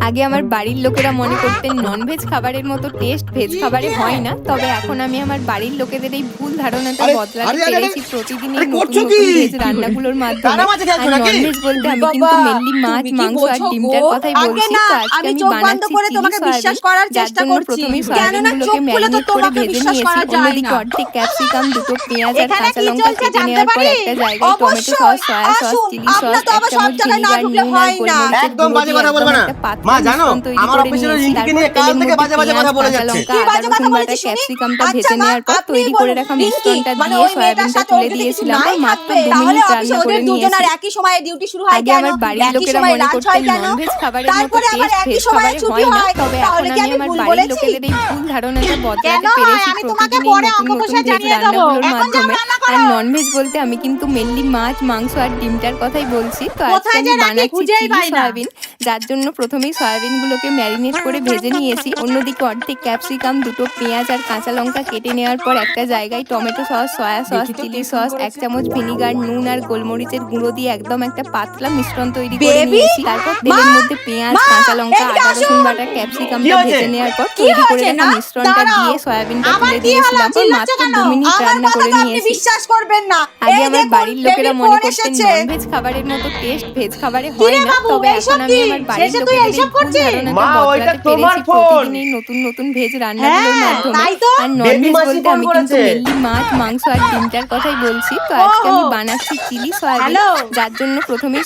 আগে আমার বাড়ির লোকেরা মনে করতেন ননভেজ খাবারের মতো টেস্ট ভেজ খাবারে হয় না, তবে এখন আমি আমার বাড়ির লোকেদের এই ভুল ধারণাটা বদলাতে পেরেছি প্রতিদিন এই নতুন নতুন ভেজ রান্নাগুলোর মাধ্যমে। আর ননভেজ বলতে আমি কিন্তু মেনলি মাছ, মাংস আর ডিমটার কথাই বলছি। তো আজকে আমি বানাচ্ছি চিলি সয়াবিন, যার জন্য প্রথমেই সয়াবিনগুলোকে ম্যারিনেট করে ভেজে নিয়েছি। অন্যদিকে অর্ধেক ক্যাপসিকাম, দুটো পেঁয়াজ আর কাঁচা লঙ্কা কেটে নেওয়ার পর একটা জায়গায় tomato sauce, soya sauce, chilli sauce, এক চামচ ভিনিগার, নুন আর গোলমরিচের গুঁড়ো দিয়ে একদম একটা পাতলা মিশ্রণ তৈরি করে নিয়েছি। তারপর তেলের মধ্যে পেঁয়াজ, কাঁচা লঙ্কা, আদা রসুন বাটা, ক্যাপসিকামটা ভেজে নেওয়ার পর তৈরি করে রাখা মিশ্রণটা দিয়ে সয়াবিনটা তুলে দিয়েছিলাম। মাত্র 2 মিনিট রান্না করে নিয়েছি। আগে আমার বাড়ির লোকেরা মনে করতেন ননভেজ খাবারের মতো টেস্ট ভেজ খাবারে হয় না, তবে এখন আমি আমার বাড়ির লোকেদের এই ভুল ধারণাটা বদলাতে পেরেছি প্রতিদিন এই নতুন নতুন ভেজ রান্নাগুলোর মাধ্যমে। আর ননভেজ বলতে আমি কিন্তু মেনলি মাছ, মাংস আর ডিমটার কথাই বলছি। তো আজকে আমি বানাচ্ছি চিলি সয়াবিন, যার জন্য প্রথমেই সয়াবিনগুলোকে ম্যারিনেট করে ভেজে নিয়েছি। অন্যদিকে অর্ধেক ক্যাপসিকাম, দুটো পেঁয়াজ আর কাঁচা লঙ্কা কেটে নেওয়ার পর একটা জায়গায় tomato sauce, soya sauce, chilli sauce, এক চামচ ভিনিগার, নুন আর গোলমরিচের গুঁড়ো দিয়ে একদম একটা পাতলা মিশ্রণ তৈরি করে নিয়েছি। তারপর তেলের মধ্যে পেঁয়াজ, কাঁচা লঙ্কা, আদা রসুন বাটা, ক্যাপসিকামটা ভেজে নেওয়ার পর তৈরি করে রাখা মিশ্রণটা দিয়ে সয়াবিনটা তুলে দিয়েছিলাম। মাত্র 2 মিনিট রান্না করে নিয়েছি। বিশ্বাস করবেন না, আগে আমার বাড়ির লোকেরা মনে করতেন ননভেজ খাবারের মতো টেস্ট ভেজ খাবারে হয় না, তবে এখন আমি আমার বাড়ির লোকেদের এই ভুল ধারণাটা বদলাতে পেরেছি প্রতিদিন এই নতুন নতুন ভেজ রান্নাগুলোর মাধ্যমে। আর ননভেজ বলতে আমি কিন্তু মেনলি মাছ, মাংস আর ডিমটার কথাই বলছি। তো আজকে আমি বানাচ্ছি চিলি সয়াবিন, যার জন্য প্রথমেই